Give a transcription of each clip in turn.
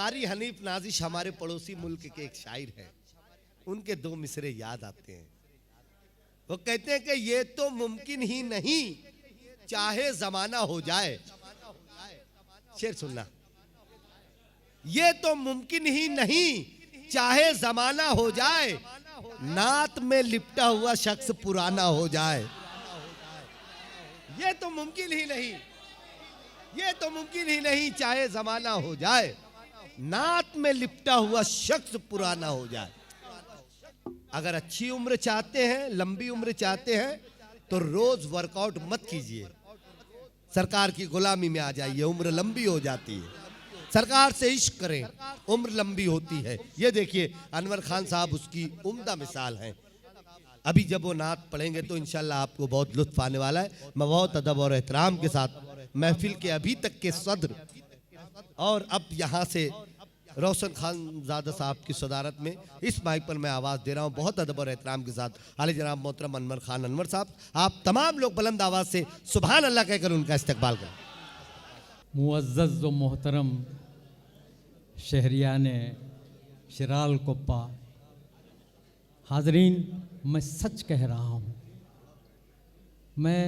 कारी हनीफ नाजिश हमारे पड़ोसी मुल्क के एक शायर हैं, उनके दो मिसरे याद आते हैं। वो कहते हैं कि ये तो मुमकिन ही नहीं चाहे जमाना हो जाए। शेर सुनना, ये तो मुमकिन ही नहीं चाहे जमाना हो जाए, नात में लिपटा हुआ शख्स पुराना हो जाए। ये तो मुमकिन ही नहीं, ये तो मुमकिन ही नहीं चाहे जमाना हो जाए, नात में लिपटा हुआ शख्स पुराना हो जाए। अगर अच्छी उम्र चाहते हैं, लंबी उम्र चाहते हैं, तो रोज वर्कआउट मत कीजिए, सरकार की गुलामी में आ जाइए, उम्र लंबी हो जाती है। सरकार से इश्क करें, उम्र लंबी होती है। ये देखिए अनवर खान साहब उसकी उम्दा मिसाल हैं। अभी जब वो नात पढ़ेंगे तो इंशाल्लाह आपको बहुत लुत्फ आने वाला है। मैं बहुत अदब और एहतराम के साथ महफिल के अभी तक के सदर और अब यहाँ से रोशन खान ज़ादा साहब की सदारत में इस माइक पर मैं आवाज़ दे रहा हूँ, बहुत अदब और एहतराम के साथ आले जनाब मोहतरम अनवर खान अनवर साहब, आप तमाम लोग बुलंद आवाज़ से सुभान अल्लाह कहकर उनका इस्तकबाल करें। मुअज़्ज़ज़ व मोहतरम शहरियान शिराल कोप्पा, हाज़रीन, मैं सच कह रहा हूँ, मैं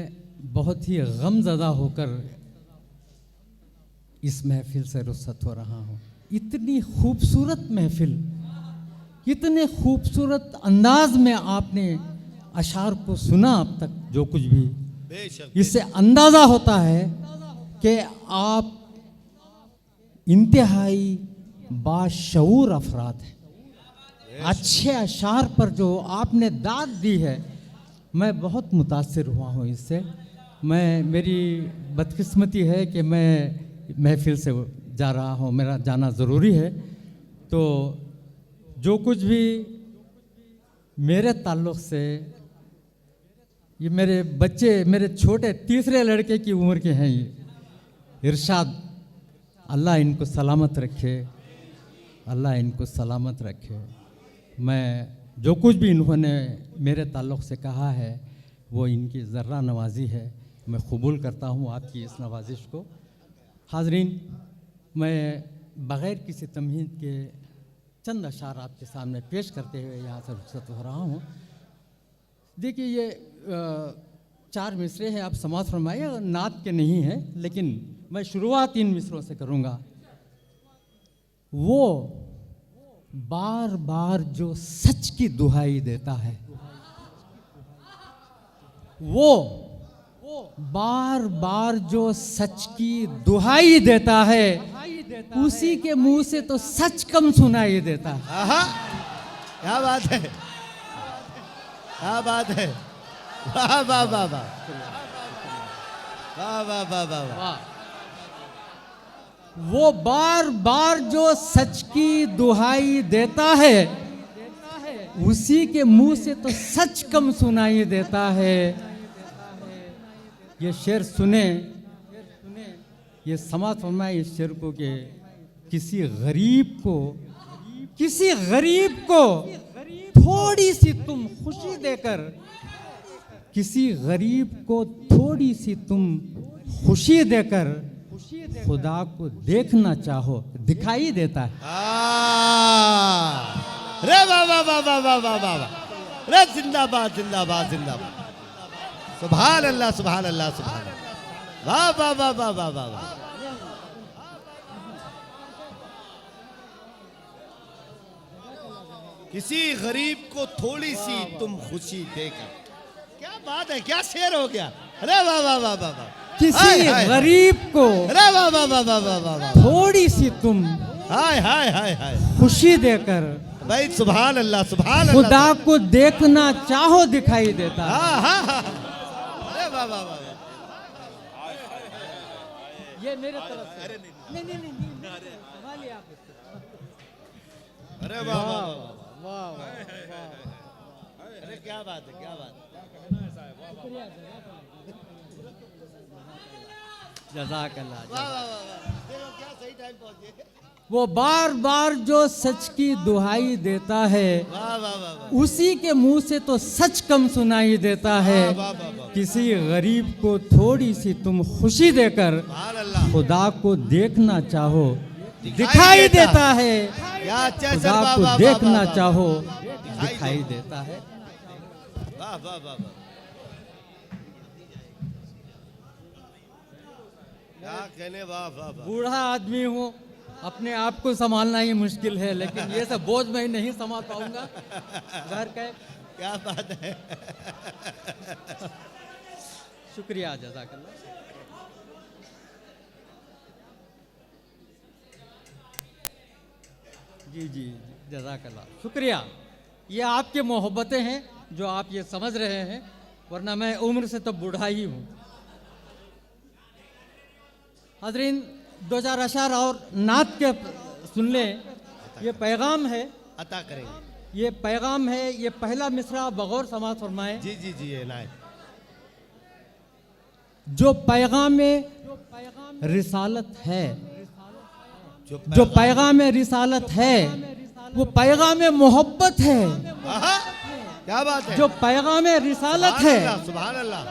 बहुत ही गमज़दा होकर इस महफिल से रुखसत हो रहा हूँ। इतनी खूबसूरत महफिल, इतने खूबसूरत अंदाज में आपने अशार को सुना अब तक, जो कुछ भी, इससे अंदाज़ा होता है कि आप इंतहाई बाशऊर अफराद हैं। अच्छे अशार पर जो आपने दाद दी है, मैं बहुत मुतासिर हुआ हूँ इससे। मेरी बदकिस्मती है कि मैं महफिल से जा रहा हूँ, मेरा जाना ज़रूरी है। तो जो कुछ भी मेरे ताल्लुक़ से, ये मेरे बच्चे, मेरे छोटे तीसरे लड़के की उम्र के हैं, ये इरशाद, अल्लाह इनको सलामत रखे, अल्लाह इनको सलामत रखे। मैं जो कुछ भी इन्होंने मेरे ताल्लुक़ से कहा है वो इनकी ज़र्रा नवाजी है, मैं कबूल करता हूँ आपकी इस नवाजिश को। हाज़रीन, मैं बग़ैर किसी तमहीद के चंद अशार आपके सामने पेश करते हुए यहाँ से रुखसत हो रहा हूँ। देखिए, ये 4 मिसरे हैं, आप समाअत फरमाइए, नात के नहीं हैं, लेकिन मैं शुरुआत इन मिसरों से करूँगा। वो बार बार जो सच की दुहाई देता है, वो बार बार जो सच की दुहाई देता है, उसी के मुंह से तो सच कम सुनाई देता है। क्या बात है, क्या बात है, वाह वाह वाह वाह वाह वाह वाह वाह वाह। वो बार बार जो सच की दुहाई देता है, उसी के मुंह से तो सच कम सुनाई देता है। ये शेर सुने, ये समाअत फरमाए इस शेर को कि किसी गरीब को थोड़ी सी तुम खुशी देकर, किसी गरीब को थोड़ी सी तुम खुशी देकर खुदा को देखना चाहो, दिखाई देता है। रे वाह वाह वाह वाह वाह वाह वाह, रे जिंदाबाद जिंदाबाद जिंदाबाद, सुभान अल्लाह सुभान अल्लाह सुभान अल्लाह, वाह वाह वाह वाह वाह वाह वाह। किसी गरीब को थोड़ी सी तुम खुशी देकर, क्या बात है, क्या शेर हो गया। अरे वाह वाह वाह वाह वाह। किसी गरीब को अरे वाह वाह वाह वाह वाह वाह, थोड़ी सी तुम हाय हाय हाय हाय खुशी देकर, भाई सुभान अल्लाह सुभान अल्लाह, खुदा को देखना चाहो, दिखाई देता है। हाँ हाँ हाँ, अरे वाह वाह वाह, ये मेरे तरफ से। अरे नहीं, अरे वाह वाह वाह, अरे क्या बात है, क्या बात है। जज़ाकल्लाह। वाह वाह वाह, देखो क्या सही टाइम पहुंचे। वो बार बार जो सच की दुहाई देता है, वाह वाह वाह, उसी के मुंह से तो सच कम सुनाई देता है। किसी गरीब को थोड़ी सी तुम खुशी देकर खुदा को देखना चाहो, दिखाई देता है। क्या अच्छा सर, खुदा वाह, को वाह, वाह, देखना वाह, वाह। चाहो दिखाई देता है। वाह वाह वाह वाह, क्या कहने, वाह वाह वाह। बूढ़ा आदमी हूँ, अपने आप को संभालना ही मुश्किल है, लेकिन ये सब बोझ मैं नहीं संभाल पाऊंगा। घर का क्या बात है। शुक्रिया, जज़ाकल्लाह। जी जी, जज़ाकल्लाह, शुक्रिया। ये आपके मोहब्बतें हैं जो आप ये समझ रहे हैं, वरना मैं उम्र से तो बूढ़ा ही हूँ। हज़रीन, 2000 अशार और नात के सुन लें। ये पैगाम है, अता करेंगे। ये पैगाम है। ये पहला मिसरा बगौर समाज फरमाए। जी जी जी, इनायत। जो पैगाम रिसालत है, जो पैगाम रिसालत है, वो पैगाम मोहब्बत है। आहा, क्या बात है। जो पैगाम रिसालत है, सुभान अल्लाह।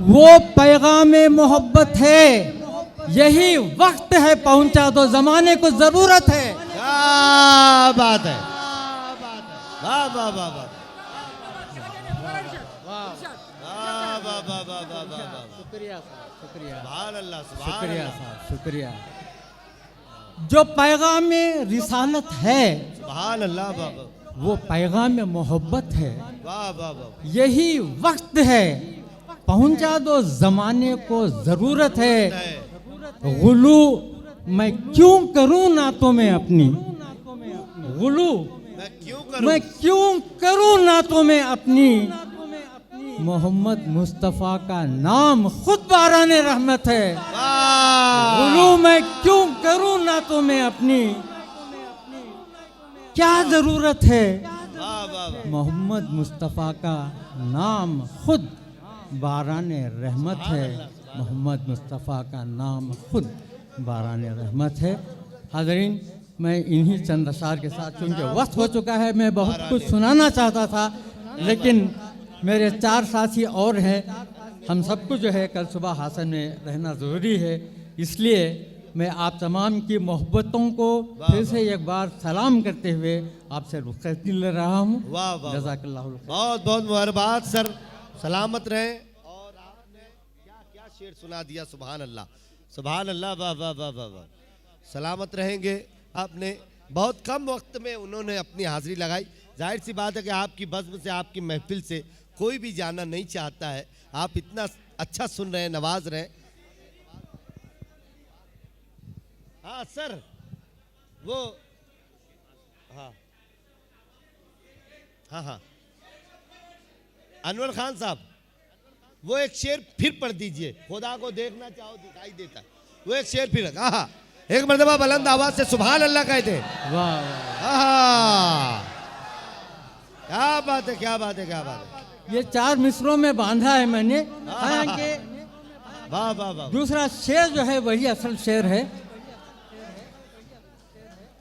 वो पैगाम मोहब्बत है। यही वक्त है, पहुंचा दो, जमाने को जरूरत है। क्या बात है। वाह वाह वाह वाह, वाह वाह वाह वाह वाह वाह। शुक्रिया साहब, शुक्रिया, सुभान अल्लाह, सुभान शुक्रिया अल्लाह, साहब, शुक्रिया। जो पैगाम रिसालत है, सुभान अल्लाह, बाबा। वो पैगाम मोहब्बत है। वाह वाह वाह। यही वक्त है, पहुंचा दो, जमाने को जरूरत है। गुलू मैं क्यों करूं नातों में अपनी, गुलू मैं क्यों करूं नातों में अपनी। मोहम्मद मुस्तफ़ा का नाम खुद बाराने रहमत है। गुलू मैं क्यों करूं नातों में अपनी, क्या जरूरत है। मोहम्मद मुस्तफ़ा का नाम खुद बाराने रहमत है। मोहम्मद मुस्तफ़ा का नाम खुद बाराने रहमत है। हाज़रीन, मैं इन्हीं चंद अशार के साथ, चूँकि वक्त हो चुका है, मैं बहुत कुछ सुनाना चाहता था, लेकिन मेरे 4 साथी और हैं। हम सबको जो है कल सुबह हासन में रहना ज़रूरी है, इसलिए मैं आप तमाम की मोहब्बतों को फिर से एक बार सलाम करते हुए आपसे रुखसती ले रहा हूँ। जज़ाकल्लाह। बहुत बहुत मुबारकबाद सर, सलामत रहें। और आपने क्या क्या शेर सुना दिया, सुभान अल्लाह, सुभान अल्लाह, वाह वाह वाह वाह वाह। सलामत रहेंगे। आपने बहुत कम वक्त में उन्होंने अपनी हाजिरी लगाई। जाहिर सी बात है कि आपकी बज़्म से, आपकी महफिल से कोई भी जाना नहीं चाहता है। आप इतना अच्छा सुन रहे हैं, नवाज रहे हैं। हाँ सर, वो हाँ हाँ हाँ, अनवर खान साहब, वो एक शेर फिर पढ़ दीजिए। खुदा को देखना चाहो दिखाई देता है, वो एक शेर फिर। हाँ, एक मर्तबा बुलंद आवाज से सुभान अल्लाह कहते हैं। वाह, क्या बात है, क्या बात है, क्या बात है। ये 4 मिसरों में बांधा है मैंने। हालांकि वाह वाह वाह। दूसरा शेर जो है वही असल शेर है।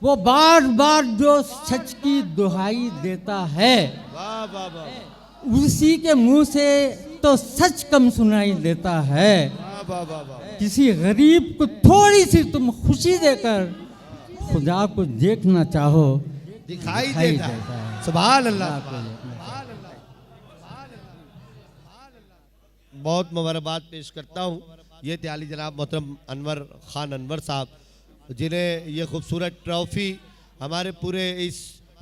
वो बार बार जो सच की दुहाई देता है, वाह वाह वाह, उसी के मुंह से तो सच कम सुनाई देता है। वाह वाह वाह वाह। किसी गरीब को थोड़ी सी तुम खुशी देकर खुदा को देखना चाहो दिखाई देता है। सुभान अल्लाह। बहुत मुबारकबाद पेश करता हूँ। ये थे आली जनाब मोहतरम अनवर खान अनवर साहब, जिन्हें ये खूबसूरत ट्रॉफ़ी हमारे पूरे इस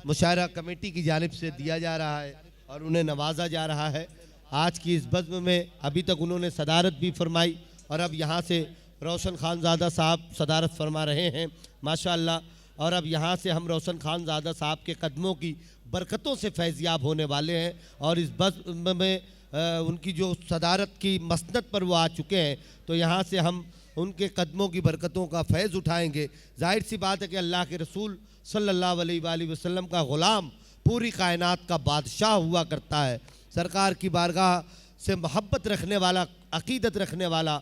मुशायरा कमेटी की जानिब से दिया जा रहा है और उन्हें नवाजा जा रहा है। आज की इस बज़्म में अभी तक उन्होंने सदारत भी फरमाई और अब यहाँ से रोशन खानज़ादा साहब सदारत फरमा रहे हैं, माशाअल्लाह। और अब यहाँ से हम रोशन खानज़ादा साहब के कदमों की बरकतों से फैज़याब होने वाले हैं और इस बज़्म में उनकी जो सदारत की मसनद पर वो आ चुके हैं, तो यहाँ से हम उनके कदमों की बरकतों का फैज़ उठाएंगे। जाहिर सी बात है कि अल्लाह के रसूल सल्लल्लाहु अलैहि वसल्लम का ग़ुलाम पूरी कायनात का बादशाह हुआ करता है। सरकार की बारगाह से मोहब्बत रखने वाला, अक़ीदत रखने वाला